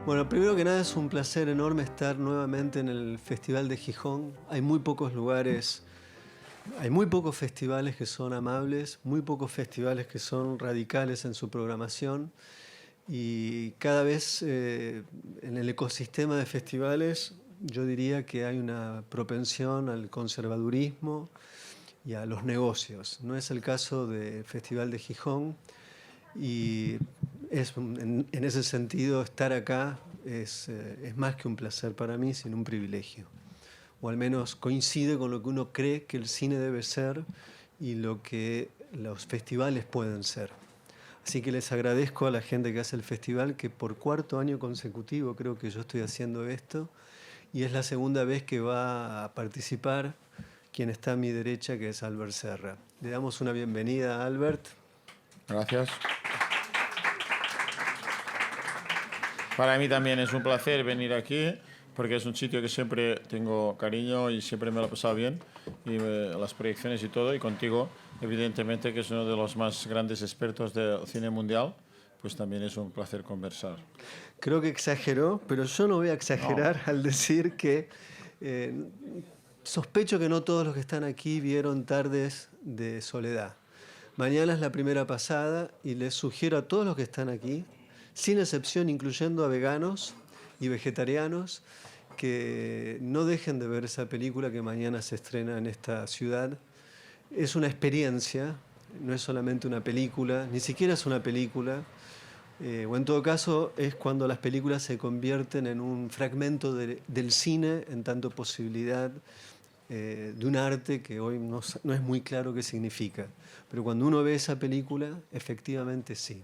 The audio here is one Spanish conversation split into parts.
Bueno, primero que nada es un placer enorme estar nuevamente en el Festival de Gijón. Hay muy pocos lugares, hay muy pocos festivales que son amables, muy pocos festivales que son radicales en su programación y cada vez en el ecosistema de festivales yo diría que hay una propensión al conservadurismo y a los negocios. No es el caso del Festival de Gijón. Y en ese sentido, estar acá es más que un placer para mí, sino un privilegio. O al menos coincide con lo que uno cree que el cine debe ser y lo que los festivales pueden ser. Así que les agradezco a la gente que hace el festival, que por cuarto año consecutivo creo que yo estoy haciendo esto, y es la segunda vez que va a participar quien está a mi derecha, que es Albert Serra. Le damos una bienvenida a Albert. Gracias. Para mí también es un placer venir aquí, porque es un sitio que siempre tengo cariño y siempre me lo he pasado bien, y las proyecciones y todo, y contigo, evidentemente, que es uno de los más grandes expertos del cine mundial, pues también es un placer conversar. Creo que exageró, pero yo no voy a exagerar al decir que sospecho que no todos los que están aquí vieron Tardes de Soledad. Mañana es la primera pasada y les sugiero a todos los que están aquí, sin excepción, incluyendo a veganos y vegetarianos, que no dejen de ver esa película que mañana se estrena en esta ciudad. Es una experiencia, no es solamente una película, ni siquiera es una película, o en todo caso es cuando las películas se convierten en un fragmento del cine en tanto posibilidad de un arte que hoy no es muy claro qué significa. Pero cuando uno ve esa película, efectivamente sí.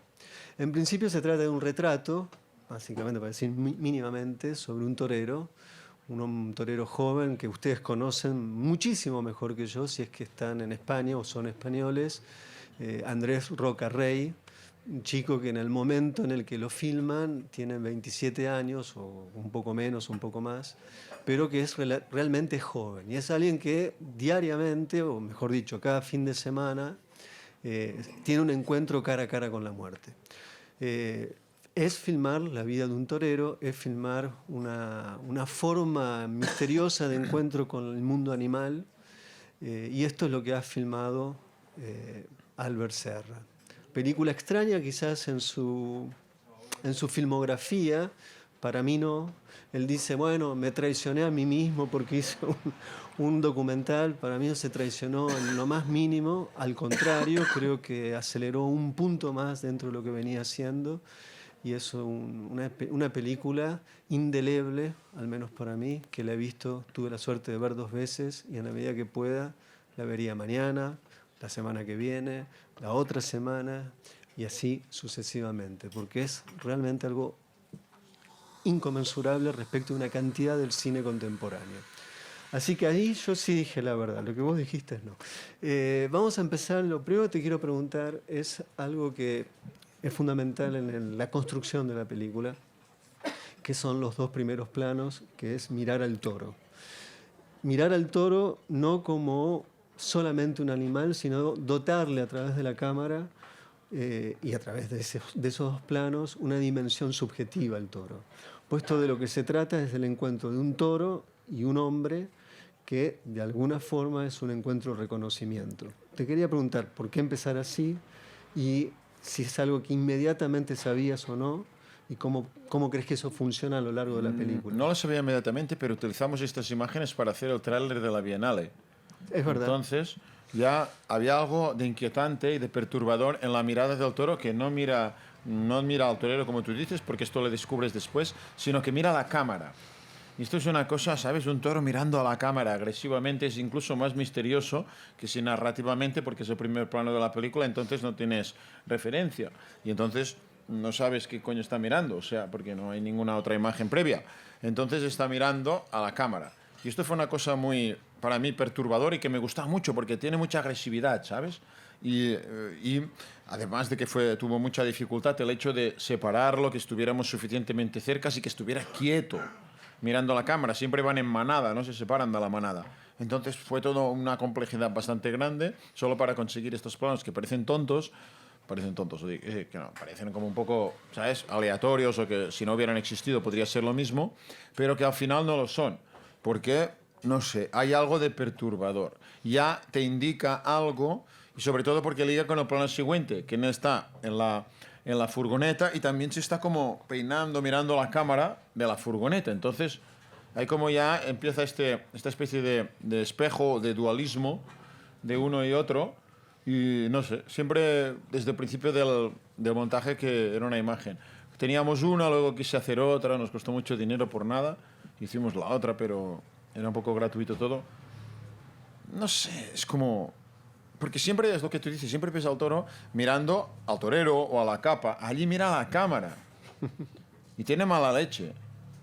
En principio se trata de un retrato, básicamente para decir mínimamente, sobre un torero, un torero joven que ustedes conocen muchísimo mejor que yo, si es que están en España o son españoles, Andrés Roca Rey, un chico que en el momento en el que lo filman tiene 27 años o un poco menos, un poco más, pero que es realmente joven. Y es alguien que diariamente, o mejor dicho, cada fin de semana, tiene un encuentro cara a cara con la muerte. Es filmar la vida de un torero, es filmar una forma misteriosa de encuentro con el mundo animal, y esto es lo que ha filmado Albert Serra. Película extraña quizás en su filmografía, para mí no. Él dice, bueno, me traicioné a mí mismo porque hice un documental. Para mí no se traicionó en lo más mínimo, al contrario, creo que aceleró un punto más dentro de lo que venía haciendo. Y es una película indeleble, al menos para mí, que la he visto, tuve la suerte de ver 2 veces y en la medida que pueda la vería mañana, la semana que viene, la otra semana y así sucesivamente, porque es realmente algo inconmensurable respecto a una cantidad del cine contemporáneo. Así que ahí yo sí dije la verdad, lo que vos dijiste no. Vamos a empezar, lo primero que te quiero preguntar es algo que es fundamental en la construcción de la película, que son los 2 primeros planos, que es mirar al toro. Mirar al toro no como solamente un animal, sino dotarle a través de la cámara y a través de esos 2 planos una dimensión subjetiva al toro. Puesto de lo que se trata es del encuentro de un toro y un hombre que de alguna forma es un encuentro de reconocimiento. Te quería preguntar por qué empezar así y si es algo que inmediatamente sabías o no, y cómo crees que eso funciona a lo largo de la película. No lo sabía inmediatamente, pero utilizamos estas imágenes para hacer el tráiler de la Bienale. Es verdad. Entonces, ya había algo de inquietante y de perturbador en la mirada del toro, que no mira al torero como tú dices, porque esto lo descubres después, sino que mira a la cámara. Y esto es una cosa, ¿sabes? Un toro mirando a la cámara agresivamente es incluso más misterioso que si narrativamente, porque es el primer plano de la película, entonces no tienes referencia. Y entonces no sabes qué coño está mirando, o sea, porque no hay ninguna otra imagen previa. Entonces está mirando a la cámara. Y esto fue una cosa muy, para mí, perturbadora y que me gustaba mucho porque tiene mucha agresividad, ¿sabes? Y además de que tuvo mucha dificultad el hecho de separarlo, que estuviéramos suficientemente cerca y que estuviera quieto mirando a la cámara. Siempre van en manada, no se separan de la manada. Entonces fue toda una complejidad bastante grande solo para conseguir estos planos que parecen tontos, parecen tontos, que no, parecen como un poco, ¿sabes?, aleatorios, o que si no hubieran existido podría ser lo mismo, pero que al final no lo son, porque, no sé, hay algo de perturbador. Ya te indica algo, y sobre todo porque liga con el plano siguiente, que no está en la furgoneta, y también se está como peinando, mirando la cámara de la furgoneta. Entonces, ahí como ya empieza esta especie de espejo, de dualismo de uno y otro. Y no sé, siempre desde el principio del montaje que era una imagen. Teníamos una, luego quise hacer otra, nos costó mucho dinero por nada. Hicimos la otra, pero era un poco gratuito todo. No sé, es como... Porque siempre es lo que tú dices, siempre ves al toro mirando al torero o a la capa. Allí mira a la cámara. Y tiene mala leche,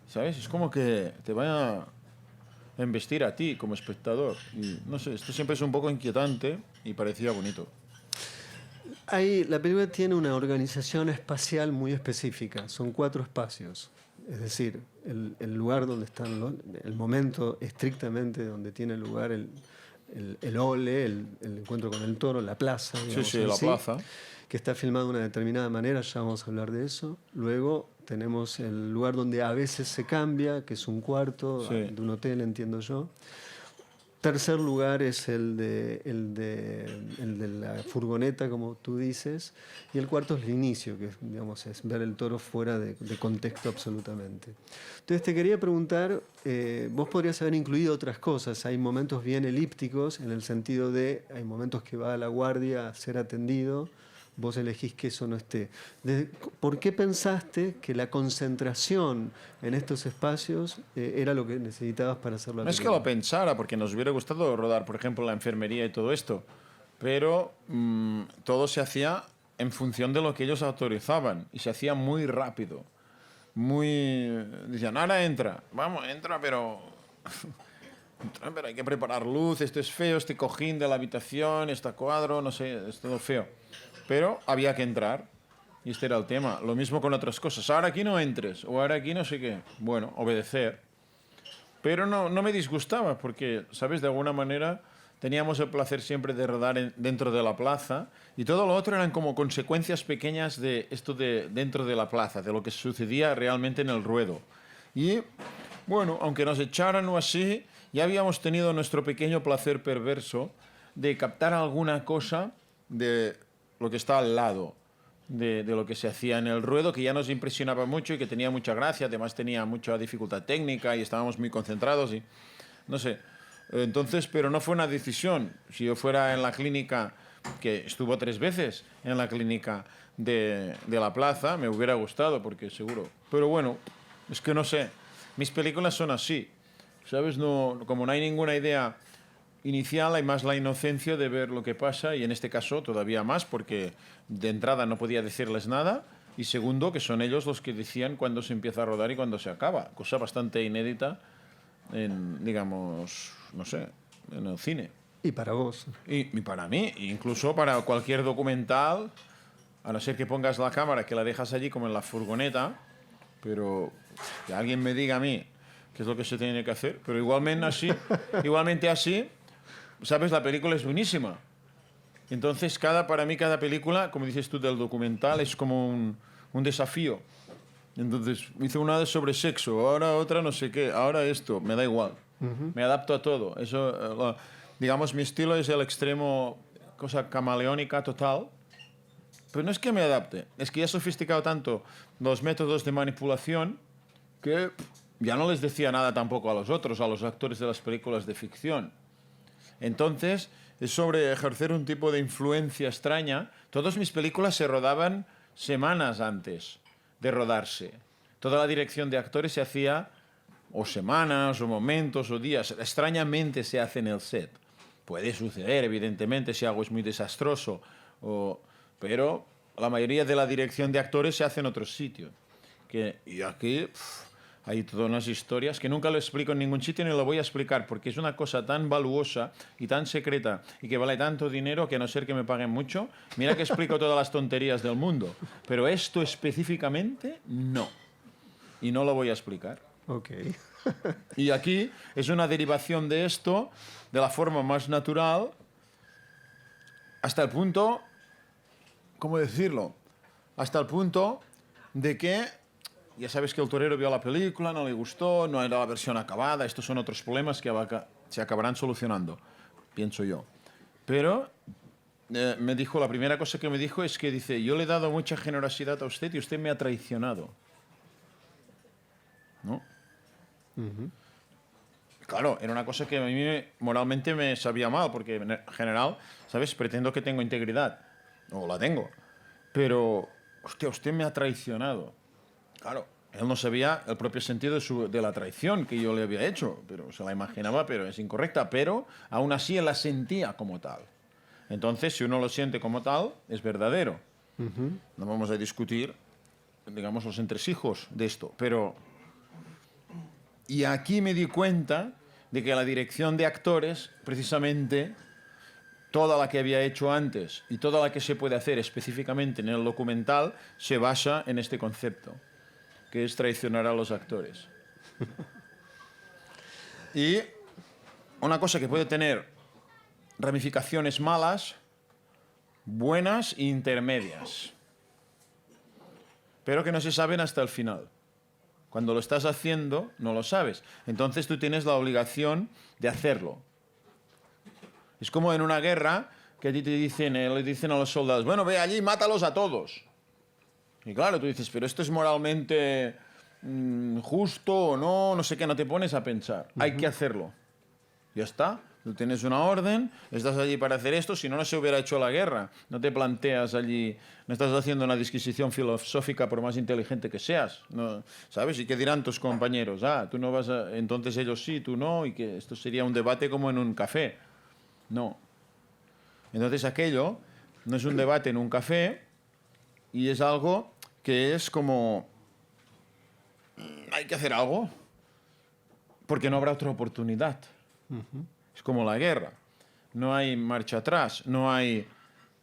¿sabes? Es como que te vaya a embestir a ti como espectador. Y no sé, esto siempre es un poco inquietante y parecía bonito. La película tiene una organización espacial muy específica. Son 4 espacios. Es decir, el lugar donde están, el momento estrictamente donde tiene lugar el ole, el encuentro con el toro, la plaza. Sí, sí, la plaza. Que está filmado de una determinada manera, ya vamos a hablar de eso. Luego tenemos el lugar donde a veces se cambia, que es un cuarto de un hotel, entiendo yo. Tercer lugar es el de la furgoneta, como tú dices. Y el cuarto es el inicio, que digamos, es ver el toro fuera de contexto absolutamente. Entonces te quería preguntar, vos podrías haber incluido otras cosas. Hay momentos bien elípticos, en el sentido de, hay momentos que va a la guardia a ser atendido. Vos elegís que eso no esté. ¿Por qué pensaste que la concentración en estos espacios era lo que necesitabas para hacerlo? No es que lo pensara, porque nos hubiera gustado rodar, por ejemplo, la enfermería y todo esto, pero todo se hacía en función de lo que ellos autorizaban, y se hacía muy rápido. Decían, ahora entra. Vamos, entra, pero hay que preparar luz, esto es feo, este cojín de la habitación, este cuadro, no sé, es todo feo. Pero había que entrar, y este era el tema. Lo mismo con otras cosas. Ahora aquí no entres, o ahora aquí no sé qué. Bueno, obedecer. Pero no me disgustaba, porque, ¿sabes? De alguna manera teníamos el placer siempre de rodar dentro de la plaza, y todo lo otro eran como consecuencias pequeñas de esto de dentro de la plaza, de lo que sucedía realmente en el ruedo. Y, bueno, aunque nos echaran o así, ya habíamos tenido nuestro pequeño placer perverso de captar alguna cosa de lo que está al lado de lo que se hacía en el ruedo, que ya nos impresionaba mucho y que tenía mucha gracia. Además tenía mucha dificultad técnica y estábamos muy concentrados y no sé. Entonces, pero no fue una decisión. Si yo fuera en la clínica, que estuvo 3 veces en la clínica de la plaza, me hubiera gustado, porque seguro. Pero bueno, es que no sé, mis películas son así, ¿sabes? No, como no hay ninguna idea inicial, hay más la inocencia de ver lo que pasa, y en este caso todavía más, porque de entrada no podía decirles nada, y segundo, que son ellos los que decían cuándo se empieza a rodar y cuándo se acaba, cosa bastante inédita en, digamos, no sé, en el cine. Y para vos. Y para mí, incluso para cualquier documental, a no ser que pongas la cámara, que la dejas allí como en la furgoneta, pero que alguien me diga a mí qué es lo que se tiene que hacer, pero igualmente así, ¿sabes? La película es buenísima. Entonces, para mí cada película, como dices tú, del documental, es como un desafío. Entonces, hice una sobre sexo, ahora otra no sé qué, ahora esto, me da igual. Me adapto a todo. Eso, digamos, mi estilo es el extremo, cosa camaleónica total. Pero no es que me adapte, es que ya he sofisticado tanto los métodos de manipulación que ya no les decía nada tampoco a los otros, a los actores de las películas de ficción. Entonces, es sobre ejercer un tipo de influencia extraña. Todas mis películas se rodaban semanas antes de rodarse. Toda la dirección de actores se hacía o semanas, o momentos, o días. Extrañamente se hace en el set. Puede suceder, evidentemente, si algo es muy desastroso, pero la mayoría de la dirección de actores se hace en otros sitios. Y aquí hay todas unas historias que nunca lo explico en ningún sitio, ni lo voy a explicar, porque es una cosa tan valuosa y tan secreta y que vale tanto dinero que, a no ser que me paguen mucho, mira que explico todas las tonterías del mundo, pero esto específicamente no, y no lo voy a explicar. Okay. Y aquí es una derivación de esto de la forma más natural, hasta el punto ¿cómo decirlo? Hasta el punto de que, ya sabes que el torero vio la película, no le gustó, no era la versión acabada, estos son otros problemas que se acabarán solucionando, pienso yo. Pero me dijo, la primera cosa que me dijo es que dice, yo le he dado mucha generosidad a usted y usted me ha traicionado. ¿No? Claro, era una cosa que a mí moralmente me sabía mal, porque en general, ¿sabes? Pretendo que tengo integridad, o la tengo, pero, hostia, usted me ha traicionado. Claro, él no sabía el propio sentido de la traición que yo le había hecho, pero se la imaginaba, pero es incorrecta, pero aún así él la sentía como tal. Entonces, si uno lo siente como tal, es verdadero. No vamos a discutir, digamos, los entresijos de esto, pero... Y aquí me di cuenta de que la dirección de actores, precisamente, toda la que había hecho antes y toda la que se puede hacer específicamente en el documental, se basa en este concepto, que es traicionar a los actores. Y una cosa que puede tener ramificaciones malas, buenas e intermedias, pero que no se saben hasta el final. Cuando lo estás haciendo, no lo sabes. Entonces tú tienes la obligación de hacerlo. Es como en una guerra que a ti te dicen, le dicen a los soldados, bueno, ve allí y mátalos a todos. Y claro, tú dices, pero esto es moralmente justo o no, no sé qué, no te pones a pensar. Hay que hacerlo. Ya está. Tú tienes una orden, estás allí para hacer esto, si no, no se hubiera hecho la guerra. No te planteas allí, no estás haciendo una disquisición filosófica por más inteligente que seas, ¿no? ¿Sabes? ¿Y qué dirán tus compañeros? Ah, tú no vas a... Entonces ellos sí, tú no, y que esto sería un debate como en un café. No. Entonces aquello no es un debate en un café y es algo que es como... Hay que hacer algo porque no habrá otra oportunidad. Es como la guerra. No hay marcha atrás, no hay,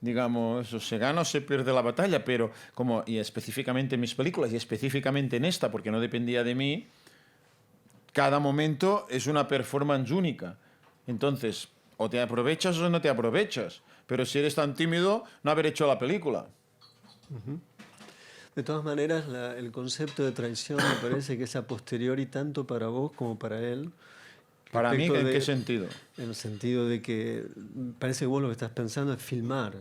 digamos, eso, se gana o se pierde la batalla, pero como, y específicamente en mis películas, y específicamente en esta, porque no dependía de mí, cada momento es una performance única. Entonces, o te aprovechas o no te aprovechas. Pero si eres tan tímido, no haber hecho la película. De todas maneras, el concepto de traición me parece que es a posteriori tanto para vos como para él. Para mí, ¿en qué sentido? En el sentido de que parece que vos lo que estás pensando es filmar.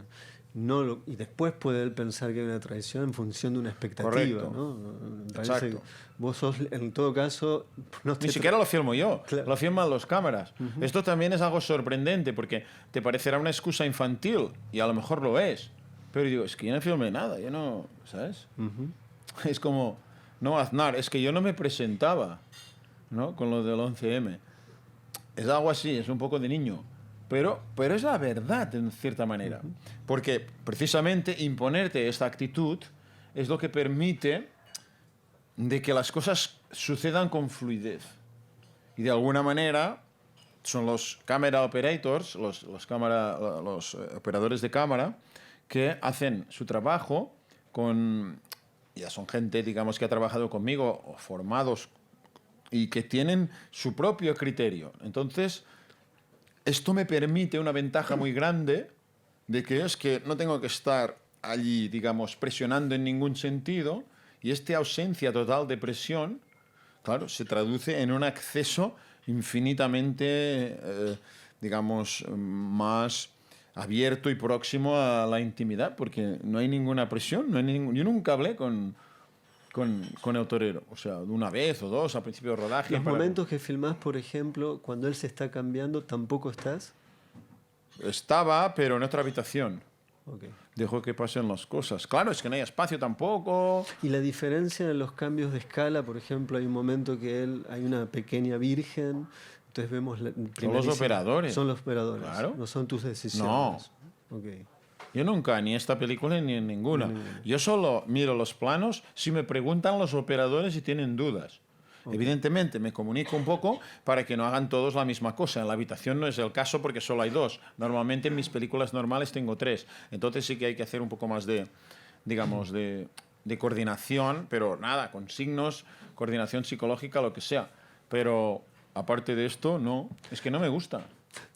Y después puede él pensar que hay una traición en función de una expectativa. Correcto. ¿No? Parece Exacto. que vos sos, en todo caso... Ni siquiera lo filmo yo, Claro. lo filman las cámaras. Esto también es algo sorprendente porque te parecerá una excusa infantil y a lo mejor lo es. Pero digo, es que yo no filmé nada, yo no, ¿sabes? Es como, no, Aznar, es que yo no me presentaba, ¿no? Con lo del 11M. Es algo así, es un poco de niño. Pero es la verdad, en cierta manera. Porque precisamente imponerte esta actitud es lo que permite de que las cosas sucedan con fluidez. Y de alguna manera son los camera operators, los operadores de cámara, que hacen su trabajo con... Ya son gente, digamos, que ha trabajado conmigo o formados y que tienen su propio criterio. Entonces, esto me permite una ventaja muy grande de que es que no tengo que estar allí, digamos, presionando en ningún sentido, y esta ausencia total de presión, claro, se traduce en un acceso infinitamente, digamos, más abierto y próximo a la intimidad, porque no hay ninguna presión, yo nunca hablé con el torero, o sea, una vez o dos al principio de rodaje. Los momentos que filmás, por ejemplo, cuando él se está cambiando, ¿tampoco estás? Estaba, pero en otra habitación. Okay. Dejo que pasen las cosas. Claro, es que no hay espacio tampoco. Y la diferencia en los cambios de escala, por ejemplo, hay un momento que hay una pequeña virgen, entonces vemos... Son los operadores. Son los operadores, claro. No son tus decisiones. No. Okay. Yo nunca, ni en esta película ni en ninguna. Yo solo miro los planos si me preguntan los operadores si tienen dudas. Okay. Evidentemente me comunico un poco para que no hagan todos la misma cosa. En la habitación no es el caso porque solo hay dos. Normalmente en mis películas normales tengo tres. Entonces sí que hay que hacer un poco más de, digamos, de coordinación, pero nada, con signos, coordinación psicológica, lo que sea. Pero aparte de esto, no. Es que no me gusta.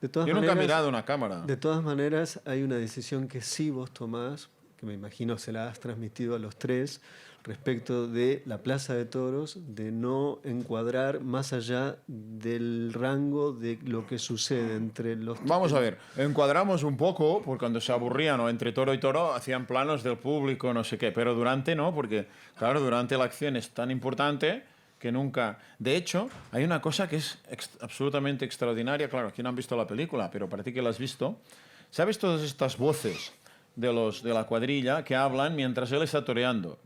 Yo nunca he mirado una cámara. De todas maneras, hay una decisión que sí vos tomás, que me imagino se la has transmitido a los tres, respecto de la Plaza de Toros, de no encuadrar más allá del rango de lo que sucede entre los... Vamos a ver, encuadramos un poco, porque cuando se aburrían o entre toro y toro hacían planos del público, no sé qué, pero durante no, porque claro, durante la acción es tan importante que nunca... De hecho, hay una cosa que es absolutamente extraordinaria, claro, aquí no han visto la película, pero para ti que la has visto, ¿sabes todas estas voces de la cuadrilla que hablan mientras él está toreando?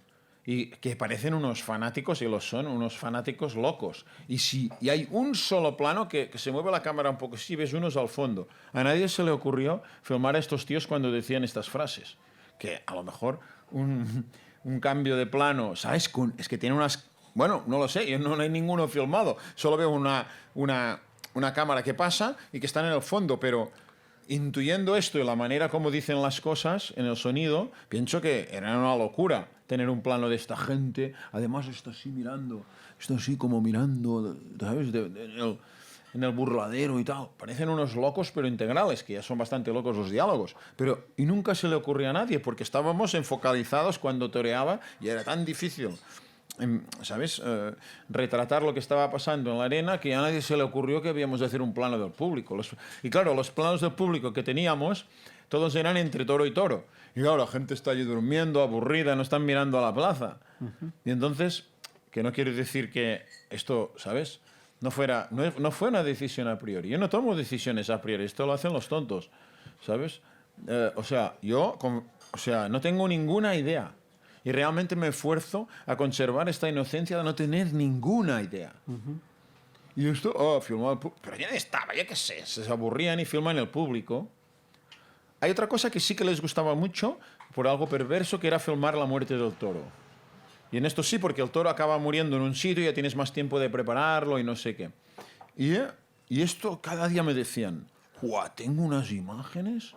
Y que parecen unos fanáticos, y lo son, unos fanáticos locos. Y hay un solo plano que se mueve la cámara un poco, si ves unos al fondo. A nadie se le ocurrió filmar a estos tíos cuando decían estas frases. Que a lo mejor un cambio de plano, ¿sabes? Es que tiene unas... Bueno, no lo sé, yo no hay ninguno filmado. Solo veo una cámara que pasa y que están en el fondo, pero... Intuyendo esto y la manera como dicen las cosas en el sonido, pienso que era una locura tener un plano de esta gente. Además está así mirando, está así como mirando, ¿sabes? En el burladero y tal. Parecen unos locos pero integrales, que ya son bastante locos los diálogos. Pero y nunca se le ocurría a nadie porque estábamos enfocalizados cuando toreaba y era tan difícil, ¿sabes? Retratar lo que estaba pasando en la arena, que a nadie se le ocurrió que habíamos de hacer un plano del público. Y claro, los planos del público que teníamos, todos eran entre toro y toro. Y claro, la gente está allí durmiendo, aburrida, no están mirando a la plaza. Y entonces, que no quiere decir que esto, ¿sabes? No fue una decisión a priori. Yo no tomo decisiones a priori, esto lo hacen los tontos, ¿sabes? O sea, no tengo ninguna idea. Y realmente me esfuerzo a conservar esta inocencia de no tener ninguna idea. Y esto, filmar... Pero ¿quién estaba? Yo qué sé, se aburrían y filman el público. Hay otra cosa que sí que les gustaba mucho, por algo perverso, que era filmar la muerte del toro. Y en esto sí, porque el toro acaba muriendo en un sitio y ya tienes más tiempo de prepararlo y no sé qué. Y esto cada día me decían, ¡guau! Tengo unas imágenes...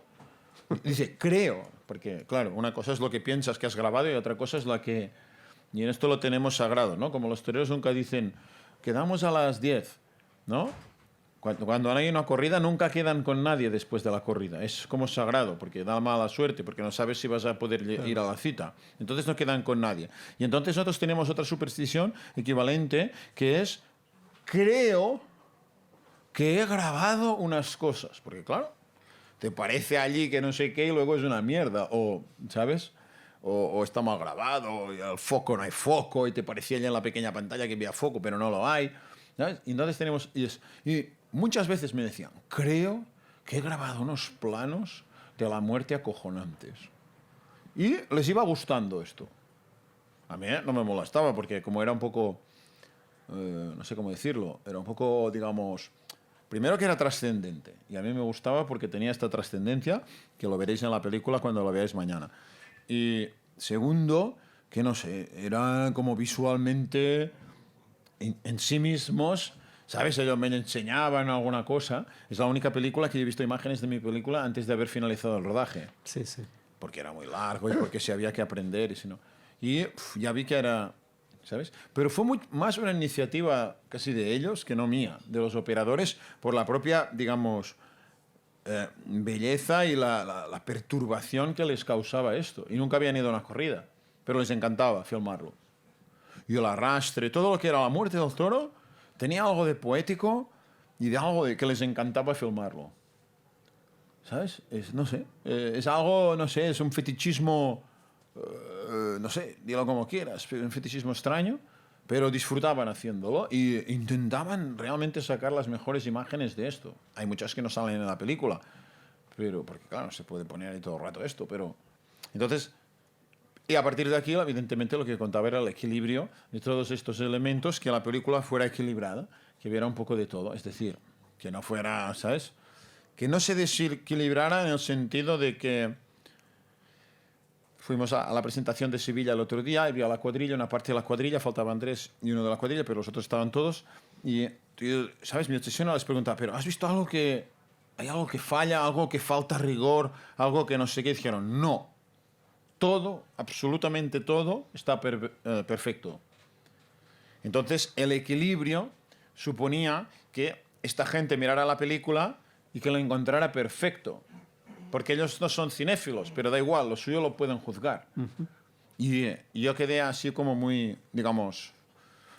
Dice, creo, porque claro, una cosa es lo que piensas que has grabado y otra cosa es la que... Y en esto lo tenemos sagrado, ¿no? Como los toreros nunca dicen, quedamos a las 10, ¿no? Cuando hay una corrida nunca quedan con nadie después de la corrida. Es como sagrado, porque da mala suerte, porque no sabes si vas a poder ir a la cita. Entonces no quedan con nadie. Y entonces nosotros tenemos otra superstición equivalente, que es, creo que he grabado unas cosas. Porque claro, te parece allí que no sé qué y luego es una mierda, o, ¿sabes? O está mal grabado, y el foco no hay foco, y te parecía ya en la pequeña pantalla que había foco, pero no lo hay, ¿sabes? Y entonces tenemos... Y muchas veces me decían, creo que he grabado unos planos de la muerte acojonantes. Y les iba gustando esto. A mí no me molestaba, porque como era un poco... no sé cómo decirlo, era un poco, digamos... Primero que era trascendente, y a mí me gustaba porque tenía esta trascendencia, que lo veréis en la película cuando lo veáis mañana. Y segundo, que no sé, era como visualmente en sí mismos, ¿sabes? Ellos me enseñaban alguna cosa. Es la única película que yo he visto imágenes de mi película antes de haber finalizado el rodaje. Sí, sí. Porque era muy largo y porque se había que aprender. Y ya vi que era... ¿Sabes? Pero fue más una iniciativa casi de ellos que no mía, de los operadores, por la propia, digamos, belleza y la perturbación que les causaba esto. Y nunca habían ido a una corrida, pero les encantaba filmarlo. Y el arrastre, todo lo que era la muerte del toro, tenía algo de poético y de algo de que les encantaba filmarlo. ¿Sabes? No sé, es algo, no sé, es un fetichismo... no sé, dilo como quieras, un fetichismo extraño, pero disfrutaban haciéndolo e intentaban realmente sacar las mejores imágenes de esto. Hay muchas que no salen en la película, pero porque claro, no se puede poner ahí todo el rato esto, pero... Entonces, y a partir de aquí, evidentemente, lo que contaba era el equilibrio de todos estos elementos, que la película fuera equilibrada, que hubiera un poco de todo, es decir, que no fuera, ¿sabes? Que no se desequilibrara en el sentido de que fuimos a la presentación de Sevilla el otro día, había la cuadrilla, una parte de la cuadrilla, faltaba Andrés y uno de la cuadrilla, pero los otros estaban todos. Y, ¿sabes? Mi obsesión les preguntaba, ¿pero has visto algo que... hay algo que falla, algo que falta rigor, algo que no sé qué? Dijeron, no. Todo, absolutamente todo, está perfecto. Entonces, el equilibrio suponía que esta gente mirara la película y que lo encontrara perfecto. porque ellos no son cinéfilos, pero da igual, lo suyo lo pueden juzgar. Y yo quedé así como muy, digamos,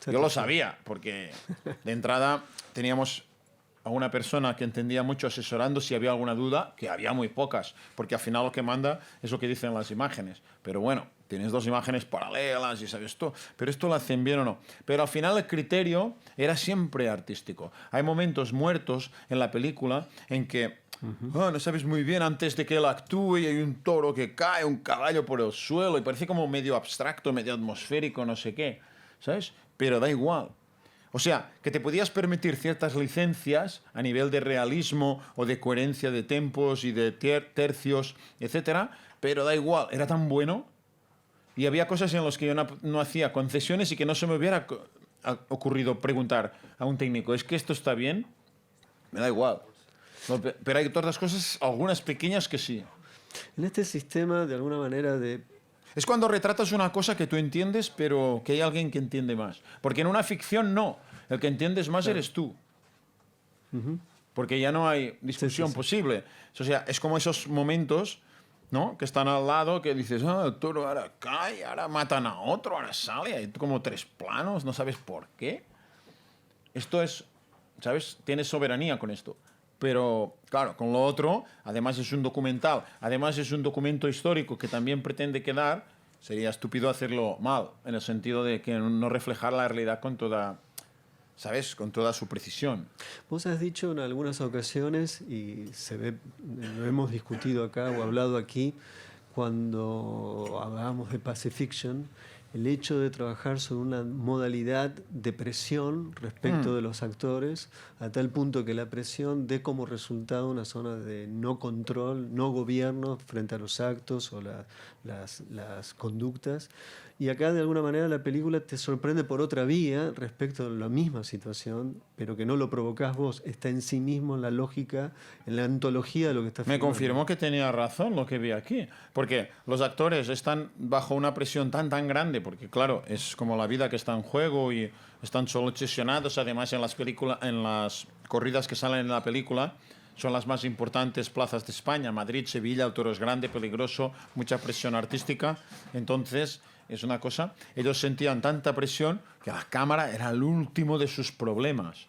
yo lo sabía, porque de entrada teníamos a una persona que entendía mucho asesorando si había alguna duda, que había muy pocas, porque al final lo que manda es lo que dicen las imágenes. Pero bueno, tienes dos imágenes paralelas y sabes esto, pero esto lo hacen bien o no. Pero al final el criterio era siempre artístico. Hay momentos muertos en la película en que no sabes muy bien antes de que él actúe y hay un toro que cae, un caballo por el suelo y parece como medio abstracto, medio atmosférico, no sé qué, ¿sabes? Pero da igual. O sea, que te podías permitir ciertas licencias a nivel de realismo o de coherencia de tempos y de tercios, etcétera, pero da igual, era tan bueno y había cosas en las que yo no hacía concesiones y que no se me hubiera ocurrido preguntar a un técnico, ¿es que esto está bien? Me da igual. No, pero hay otras cosas, algunas pequeñas que sí. En este sistema, de alguna manera, de... Es cuando retratas una cosa que tú entiendes, pero que hay alguien que entiende más. Porque en una ficción no. El que entiendes más eres tú. Porque ya no hay discusión posible. O sea, es como esos momentos, ¿no?, que están al lado, que dices, el toro ahora cae, ahora matan a otro, ahora sale, hay como 3 planos, no sabes por qué. Esto es, ¿sabes? Tienes soberanía con esto. Pero, claro, con lo otro, además es un documental, además es un documento histórico que también pretende quedar, sería estúpido hacerlo mal, en el sentido de que no reflejar la realidad con toda, ¿sabes?, con toda su precisión. Vos has dicho en algunas ocasiones, y se ve, lo hemos discutido acá o hablado aquí, cuando hablábamos de Pacifiction, el hecho de trabajar sobre una modalidad de presión respecto de los actores, a tal punto que la presión dé como resultado una zona de no control, no gobierno frente a los actos o las conductas. Y acá, de alguna manera, la película te sorprende por otra vía respecto a la misma situación, pero que no lo provocás vos. Está en sí mismo en la lógica, en la antología de lo que está Me filmando. confirmó que tenía razón lo que vi aquí, porque los actores están bajo una presión tan grande, porque claro, es como la vida que está en juego y están solo obsesionados, además en las corridas que salen en la película, son las más importantes plazas de España, Madrid, Sevilla, el toro es grande, peligroso, mucha presión artística, entonces es una cosa, ellos sentían tanta presión que la cámara era el último de sus problemas.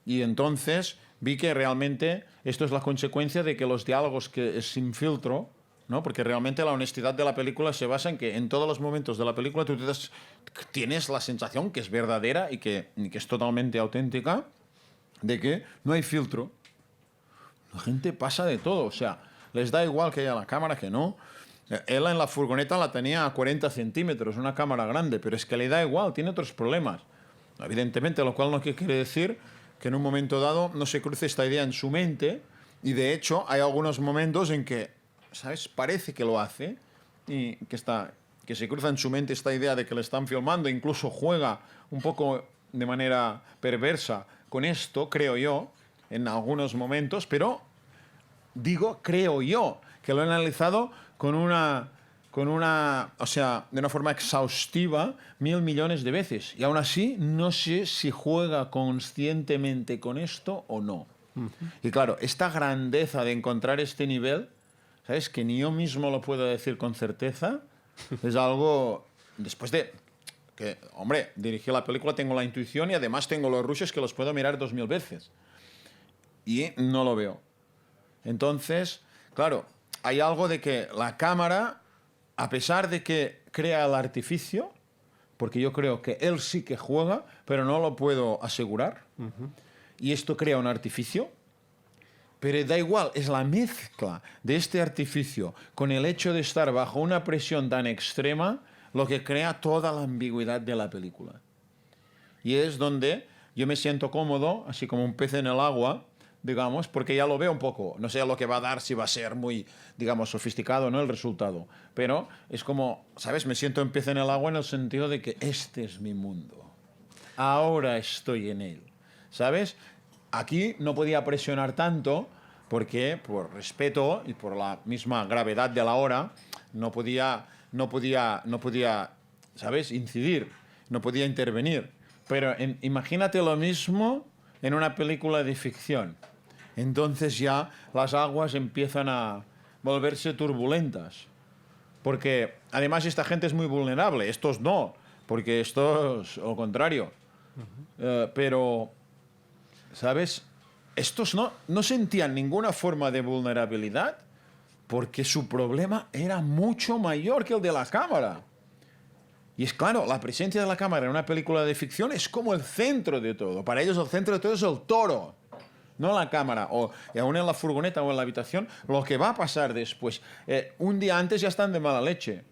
Y entonces vi que realmente esto es la consecuencia de que los diálogos que es sin filtro, ¿no?, porque realmente la honestidad de la película se basa en que en todos los momentos de la película tú tienes la sensación que es verdadera y que es totalmente auténtica, de que no hay filtro. La gente pasa de todo, o sea, les da igual que haya la cámara que no. Él en la furgoneta la tenía a 40 centímetros, una cámara grande, pero es que le da igual, tiene otros problemas. Evidentemente, lo cual no quiere decir que en un momento dado no se cruce esta idea en su mente, y de hecho hay algunos momentos en que, ¿sabes?, parece que lo hace y que se cruza en su mente esta idea de que le están filmando, incluso juega un poco de manera perversa con esto, creo yo, en algunos momentos, pero digo, creo yo, que lo he analizado o sea, de una forma exhaustiva 1.000 millones de veces. Y aún así, no sé si juega conscientemente con esto o no. Y claro, esta grandeza de encontrar este nivel, ¿sabes?, que ni yo mismo lo puedo decir con certeza, es algo, después de que, hombre, dirigí la película, tengo la intuición y además tengo los rushes que los puedo mirar 2.000 veces. Y no lo veo. Entonces, claro, hay algo de que la cámara, a pesar de que crea el artificio, porque yo creo que él sí que juega, pero no lo puedo asegurar, y esto crea un artificio, pero da igual, es la mezcla de este artificio con el hecho de estar bajo una presión tan extrema lo que crea toda la ambigüedad de la película. Y es donde yo me siento cómodo, así como un pez en el agua, digamos, porque ya lo veo un poco. No sé lo que va a dar, si va a ser muy, digamos, sofisticado, ¿no?, el resultado. Pero es como, ¿sabes?, me siento en pez en el agua en el sentido de que este es mi mundo. Ahora estoy en él, ¿sabes? Aquí no podía presionar tanto porque, por respeto y por la misma gravedad de la hora, no podía, ¿sabes?, incidir, no podía intervenir. Pero imagínate lo mismo en una película de ficción. entonces ya las aguas empiezan a volverse turbulentas. Porque además esta gente es muy vulnerable, estos no, porque estos, al contrario. Pero, ¿sabes? Estos no sentían ninguna forma de vulnerabilidad porque su problema era mucho mayor que el de la cámara. Y es claro, la presencia de la cámara en una película de ficción es como el centro de todo. Para ellos el centro de todo es el toro, no la cámara. O aún en la furgoneta o en la habitación, lo que va a pasar después. Un día antes ya están de mala leche.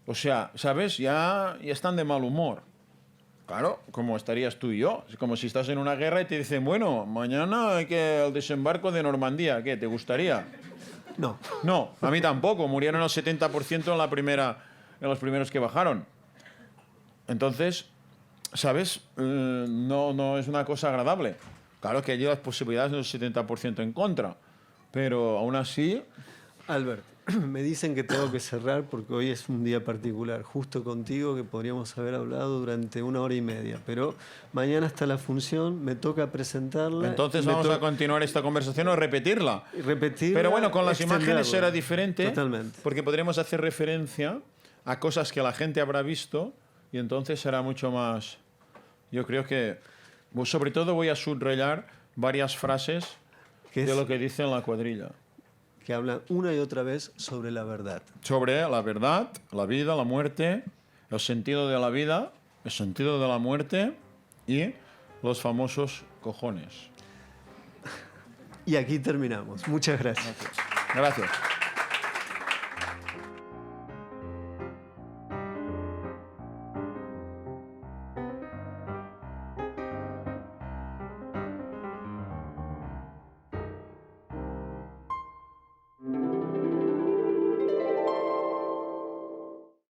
O sea, ¿sabes? Ya están de mal humor. Claro, como estarías tú y yo. Es como si estás en una guerra y te dicen, bueno, mañana hay que el desembarco de Normandía. ¿Qué? ¿Te gustaría? No. No, a mí tampoco. Murieron el 70% en los primeros que bajaron. Entonces, ¿sabes? No es una cosa agradable. Claro que hay las posibilidades del 70% en contra. Pero aún así... Albert, me dicen que tengo que cerrar porque hoy es un día particular, justo contigo, que podríamos haber hablado durante 1 hora y media, pero mañana está la función, me toca presentarla. Entonces vamos a continuar esta conversación o repetirla. Pero bueno, con las imágenes será diferente. Totalmente. Porque podremos hacer referencia a cosas que la gente habrá visto y entonces será mucho más... Yo creo que... Sobre todo voy a subrayar varias frases de lo que dice en la cuadrilla. Que hablan una y otra vez sobre la verdad. Sobre la verdad, la vida, la muerte, el sentido de la vida, el sentido de la muerte y los famosos cojones. Y aquí terminamos. Muchas gracias. Gracias.